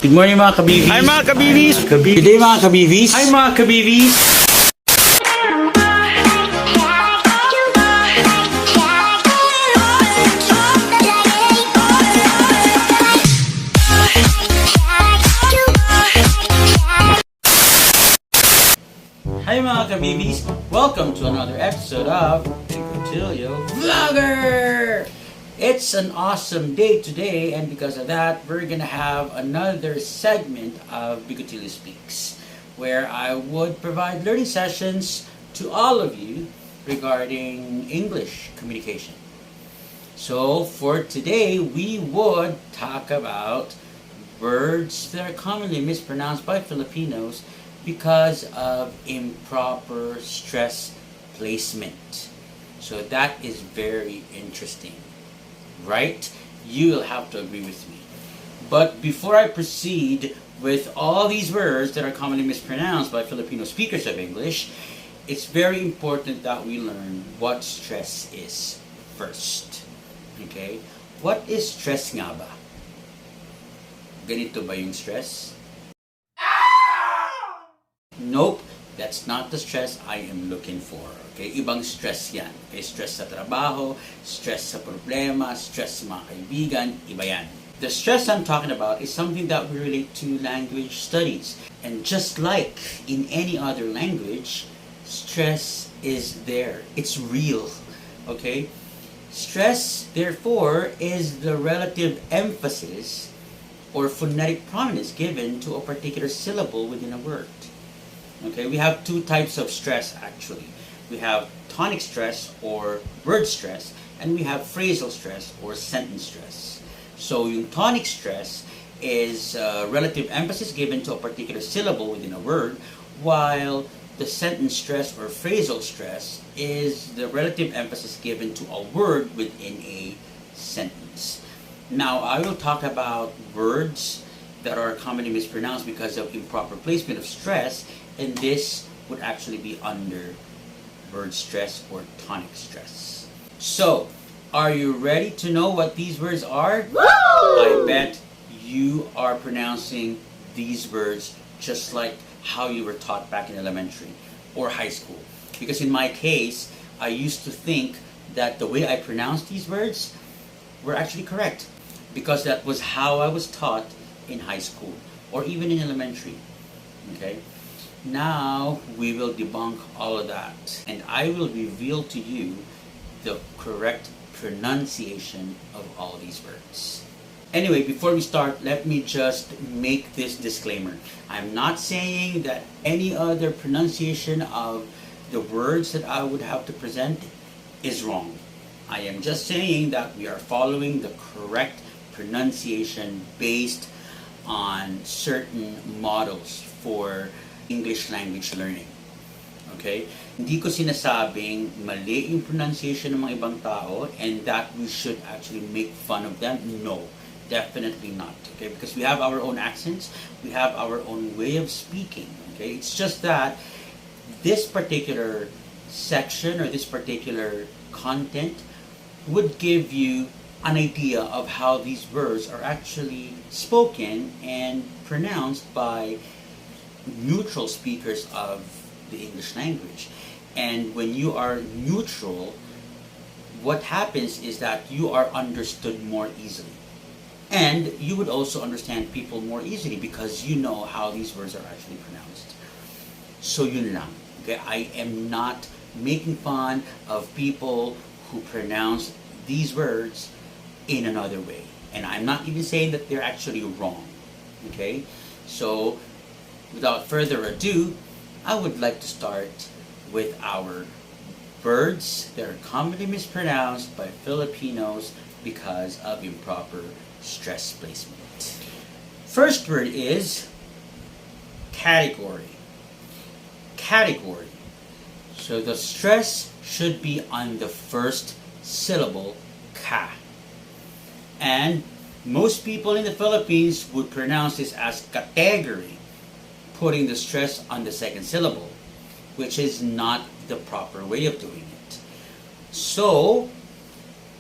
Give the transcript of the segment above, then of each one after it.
Good morning mga ka-BVs. Hi mga ka-BVs! Good day mga ka-BVs. Hi mga ka-BVs! Hi mga ka-BVs. Welcome to another episode of Bigotilyo Vlogger! It's an awesome day today, and because of that, we're gonna have another segment of Bigotilyo Speaks, where I would provide learning sessions to all of you regarding English communication. So for today, we would talk about words that are commonly mispronounced by Filipinos because of improper stress placement. So that is very interesting, right? You'll have to agree with me. But before I proceed with all these words that are commonly mispronounced by Filipino speakers of English, it's very important that we learn what stress is first. Okay? What is stress nga ba? Ganito ba yung stress? Nope, that's not the stress I am looking for. Okay, ibang stress yan. Okay, stress sa trabaho, stress sa problema, stress sa mga kaibigan, iba yan. The stress I'm talking about is something that we relate to language studies. And just like in any other language, stress is there. It's real. Okay? Stress, therefore, is the relative emphasis or phonetic prominence given to a particular syllable within a word. Okay, we have two types of stress actually. We have tonic stress or word stress, and we have phrasal stress or sentence stress. So yung tonic stress is relative emphasis given to a particular syllable within a word, while the sentence stress or phrasal stress is the relative emphasis given to a word within a sentence. Now I will talk about words that are commonly mispronounced because of improper placement of stress, and this would actually be under word stress or tonic stress. So, are you ready to know what these words are? Woo! I bet you are pronouncing these words just like how you were taught back in elementary or high school. Because in my case, I used to think that the way I pronounced these words were actually correct, because that was how I was taught in high school or even in elementary. Okay? Now we will debunk all of that, and I will reveal to you the correct pronunciation of all these words. Anyway, before we start, let me just make this disclaimer. I'm not saying that any other pronunciation of the words that I would have to present is wrong. I am just saying that we are following the correct pronunciation based on certain models for English language learning. Okay? Hindi ko sinasabing mali yung pronunciation ng mga ibang tao and that we should actually make fun of them. No, definitely not. Okay? Because we have our own accents, we have our own way of speaking. Okay? It's just that this particular section or this particular content would give you an idea of how these words are actually spoken and pronounced by neutral speakers of the English language. And when you are neutral, what happens is that you are understood more easily. And you would also understand people more easily because you know how these words are actually pronounced. So yun lang. Okay? I am not making fun of people who pronounce these words in another way. And I'm not even saying that they're actually wrong. Okay? So without further ado, I would like to start with our words that are commonly mispronounced by Filipinos because of improper stress placement. First word is category. Category. So the stress should be on the first syllable, ka. And most people in the Philippines would pronounce this as category, putting the stress on the second syllable, which is not the proper way of doing it. So,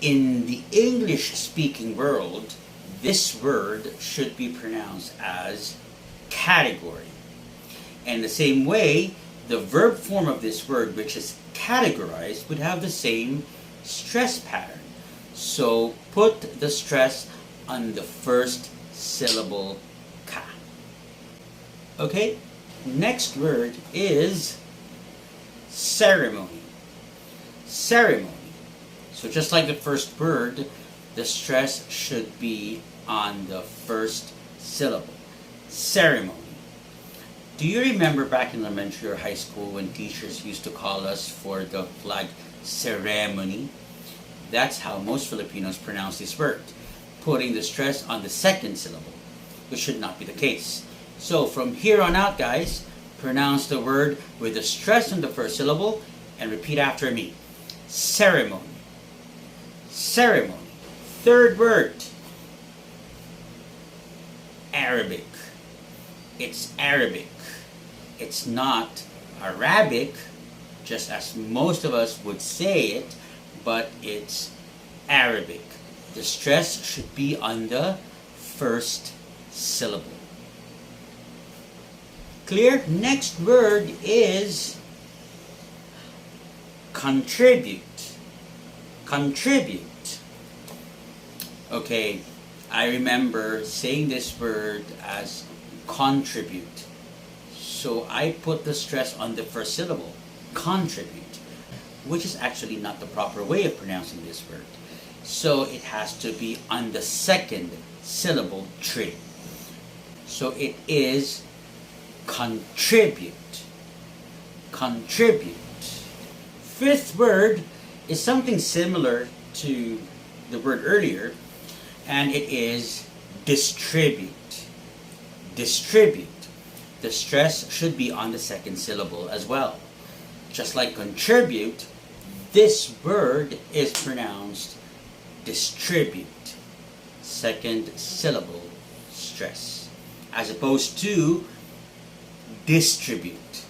in the English-speaking world, this word should be pronounced as category. And the same way, the verb form of this word, which is categorized, would have the same stress pattern. So put the stress on the first syllable ka. Okay? Next word is ceremony. Ceremony. So just like the first word, the stress should be on the first syllable. Ceremony. Do you remember back in elementary or high school when teachers used to call us for the flag ceremony? That's how most Filipinos pronounce this word, putting the stress on the second syllable, which should not be the case. So from here on out, guys, pronounce the word with the stress on the first syllable and repeat after me. Ceremony. Ceremony. Third word, Arabic. It's Arabic. It's not Arabic, just as most of us would say it, but it's Arabic. The stress should be on the first syllable. Clear? Next word is contribute. Contribute. Okay, I remember saying this word as contribute. So I put the stress on the first syllable, contribute, which is actually not the proper way of pronouncing this word. So it has to be on the second syllable tree. So it is contribute. Contribute. Fifth word is something similar to the word earlier, and it is distribute. Distribute. The stress should be on the second syllable as well. Just like contribute, this word is pronounced distribute. Second syllable stress. As opposed to distribute.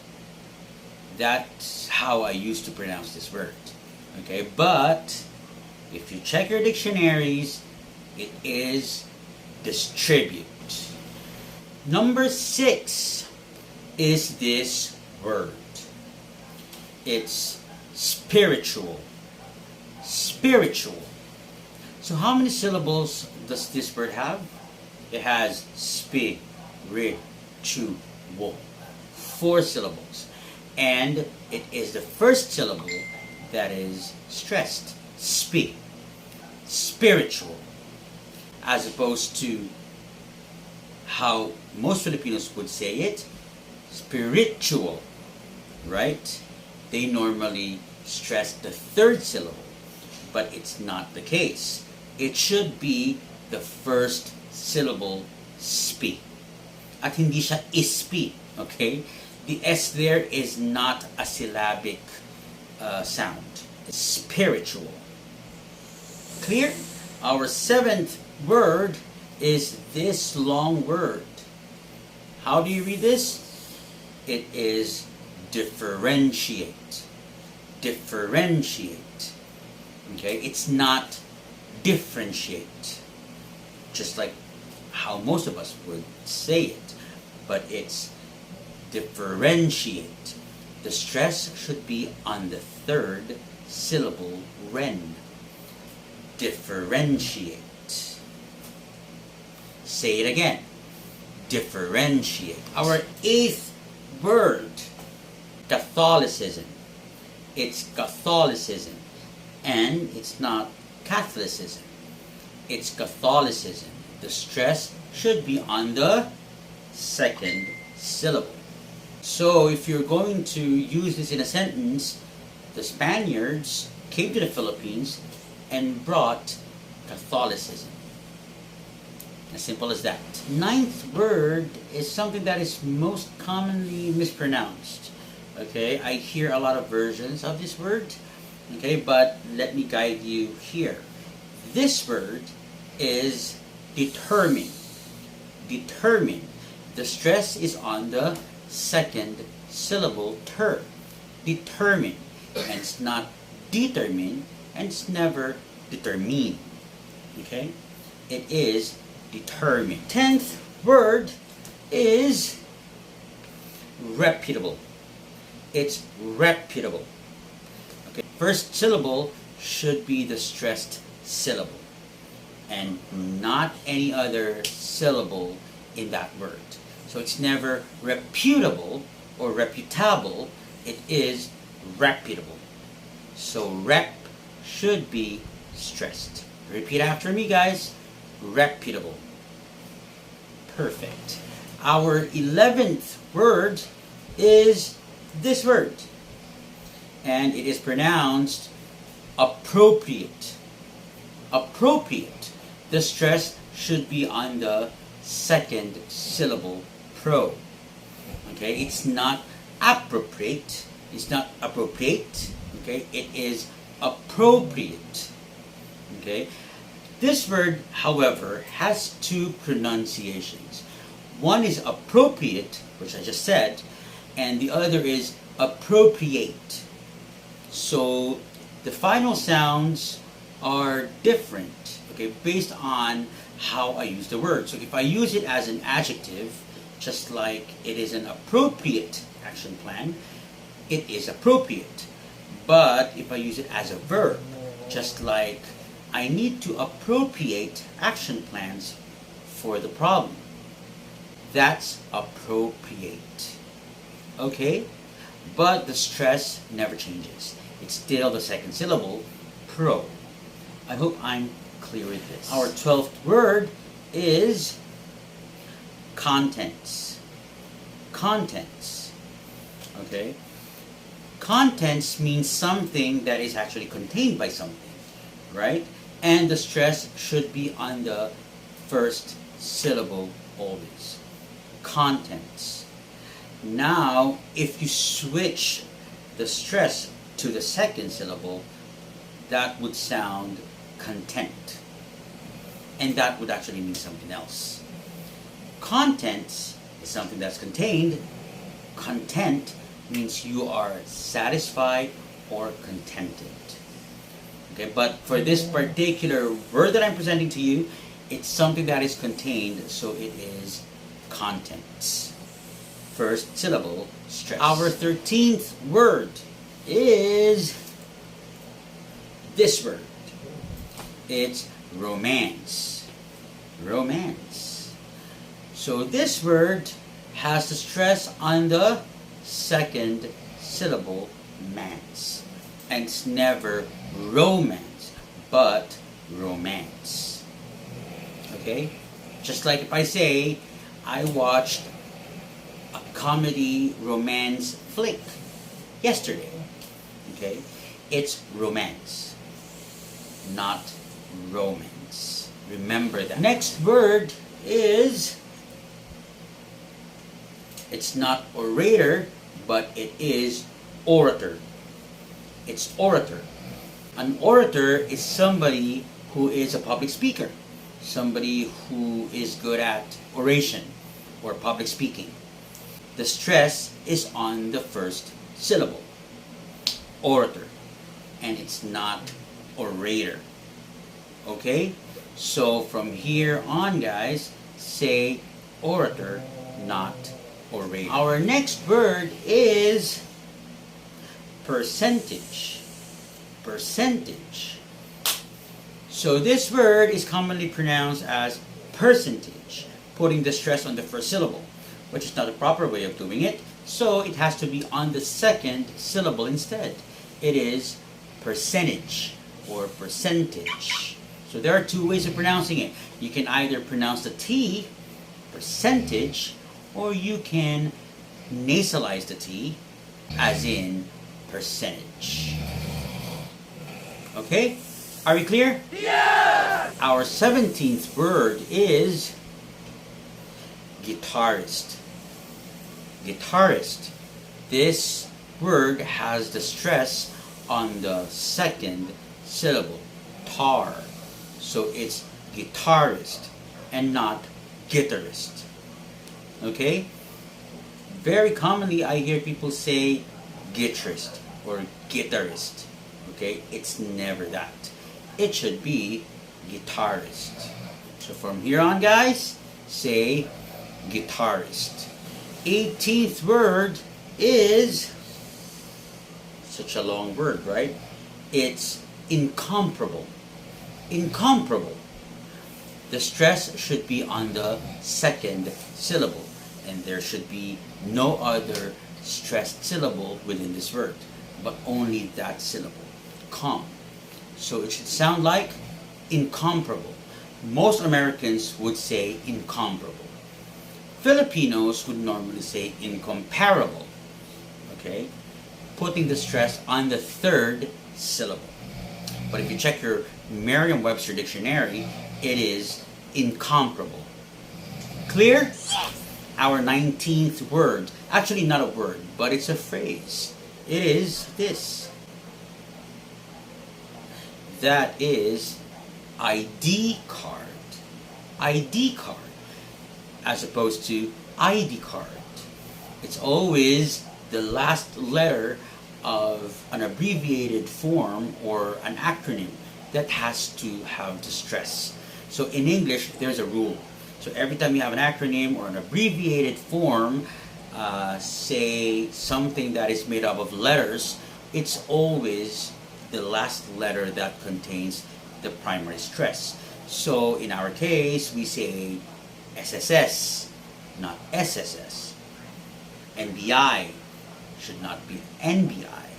That's how I used to pronounce this word. Okay, but if you check your dictionaries, it is distribute. Number 6 is this word. It's spiritual. Spiritual. So how many syllables does this word have? It has spiritual. 4 syllables. And it is the first syllable that is stressed. Spiritual. As opposed to how most Filipinos would say it, spiritual, right? They normally stress the third syllable, but it's not the case. It should be the first syllable, spi. At hindi siya ispi, okay? The S there is not a syllabic sound. It's spiritual. Clear? Our 7th word is this long word. How do you read this? It is differentiate. Differentiate. Okay? It's not differentiate. Just like how most of us would say it. But it's differentiate. The stress should be on the third syllable, ren. Differentiate. Say it again. Differentiate. Our 8th word, Catholicism. It's Catholicism. And it's not Catholicism. It's Catholicism. The stress should be on the second syllable. So if you're going to use this in a sentence, the Spaniards came to the Philippines and brought Catholicism. As simple as that. 9th word is something that is most commonly mispronounced. Okay, I hear a lot of versions of this word. Okay, but let me guide you here. This word is determine. Determine. The stress is on the second syllable ter. Determine. And it's not determine, and it's never determine. Okay? It is determine. 10th word is reputable. It's reputable. Okay. First syllable should be the stressed syllable and not any other syllable in that word. So it's never reputable or reputable, it is reputable. So rep should be stressed. Repeat after me, guys. Reputable. Perfect. Our 11th word is this word, and it is pronounced appropriate. Appropriate. The stress should be on the second syllable pro. Okay, it's not appropriate. It's not appropriate. Okay, it is appropriate. Okay, this word, however, has two pronunciations. One is appropriate, which I just said, and the other is appropriate. So the final sounds are different, okay, based on how I use the word. So if I use it as an adjective, just like it is an appropriate action plan, it is appropriate. But if I use it as a verb, just like I need to appropriate action plans for the problem, that's appropriate. Okay? But the stress never changes. It's still the second syllable, pro. I hope I'm clear with this. Our 12th word is contents. Contents. Okay? Contents means something that is actually contained by something, right? And the stress should be on the first syllable always. Contents. Now, if you switch the stress to the second syllable, that would sound content. And that would actually mean something else. Contents is something that's contained. Content means you are satisfied or contented. Okay, but for this particular word that I'm presenting to you, it's something that is contained, so it is contents. First syllable, stress. Our 13th word is this word. It's romance. Romance. So this word has the stress on the second syllable, mance. And it's never romance, but romance. Okay? Just like if I say, I watched a comedy romance flick yesterday. Okay? It's romance, not romance. Remember that. Next word is, it's not orator, but it is orator. It's orator. An orator is somebody who is a public speaker, somebody who is good at oration or public speaking. The stress is on the first syllable, orator, and it's not orator. Okay? So from here on, guys, say orator, not orator. Our next word is percentage. Percentage. So this word is commonly pronounced as percentage, putting the stress on the first syllable, which is not the proper way of doing it, so it has to be on the second syllable instead. It is percentage or percentage. So there are two ways of pronouncing it. You can either pronounce the T, percentage, or you can nasalize the T, as in percentage. Okay? Are we clear? Yes! Our 17th word is guitarist. Guitarist. This word has the stress on the second syllable, tar. So it's guitarist and not guitarist. Okay? Very commonly I hear people say guitarist or guitarist. Okay? It's never that. It should be guitarist. So from here on, guys, say guitarist. 18th word is such a long word, right? It's incomparable. Incomparable. The stress should be on the second syllable, and there should be no other stressed syllable within this word, but only that syllable, com. So it should sound like incomparable. Most Americans would say incomparable. Filipinos would normally say incomparable. Okay? Putting the stress on the third syllable. But if you check your Merriam-Webster dictionary, it is incomparable. Clear? Our 19th word, actually not a word, but it's a phrase. It is this. That is ID card. ID card. As opposed to ID card. It's always the last letter of an abbreviated form or an acronym that has to have the stress. So in English, there's a rule. So every time you have an acronym or an abbreviated form, say something that is made up of letters, it's always the last letter that contains the primary stress. So in our case, we say SSS, not SSS. NBI should not be NBI,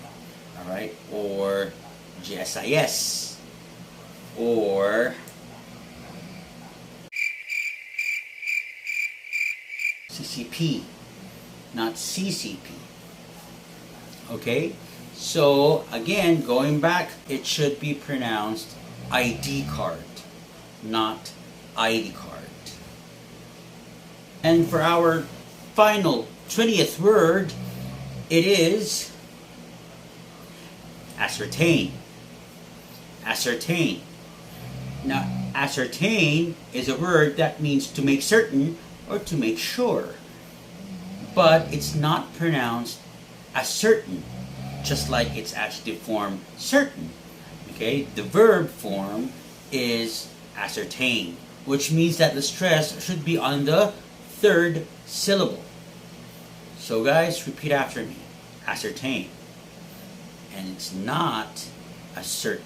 all right? Or GSIS, or CCP, not CCP. Okay? So, again, going back, it should be pronounced ID card, not ID card. And for our final 20th word, it is ascertain. Ascertain. Now, ascertain is a word that means to make certain or to make sure. But it's not pronounced ascertain, just like its adjective form certain. Okay, the verb form is ascertain, which means that the stress should be on the third syllable. So guys, repeat after me. Ascertain. And it's not ascertain.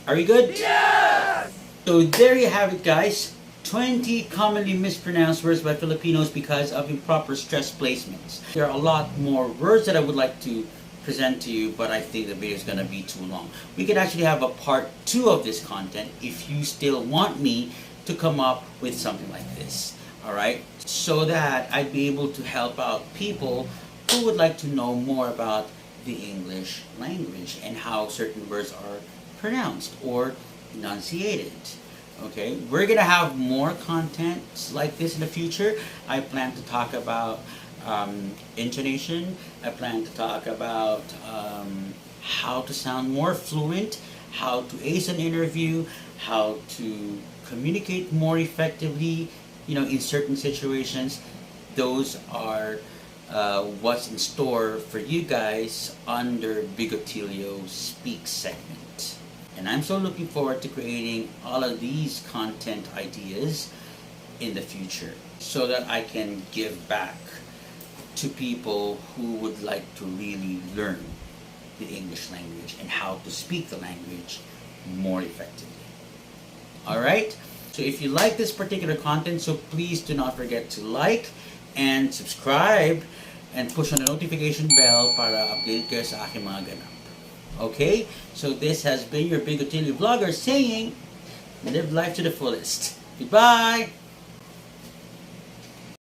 Are you good? Yes! So there you have it, guys. 20 commonly mispronounced words by Filipinos because of improper stress placements. There are a lot more words that I would like to present to you, but I think the video is going to be too long. We could actually have a part 2 of this content if you still want me to come up with something like this. Alright? So that I'd be able to help out people who would like to know more about the English language and how certain words are pronounced or enunciated. Okay, we're gonna have more content like this in the future. I plan to talk about intonation. I plan to talk about how to sound more fluent, how to ace an interview, how to communicate more effectively, in certain situations. Those are what's in store for you guys under Bigotilyo Speak segment. And I'm so looking forward to creating all of these content ideas in the future so that I can give back to people who would like to really learn the English language and how to speak the language more effectively. Alright? So if you like this particular content, so please do not forget to like and subscribe and push on the notification bell para update kayo sa aking mga ganap. Okay? So this has been your Bigotilyo vlogger saying, live life to the fullest. Goodbye!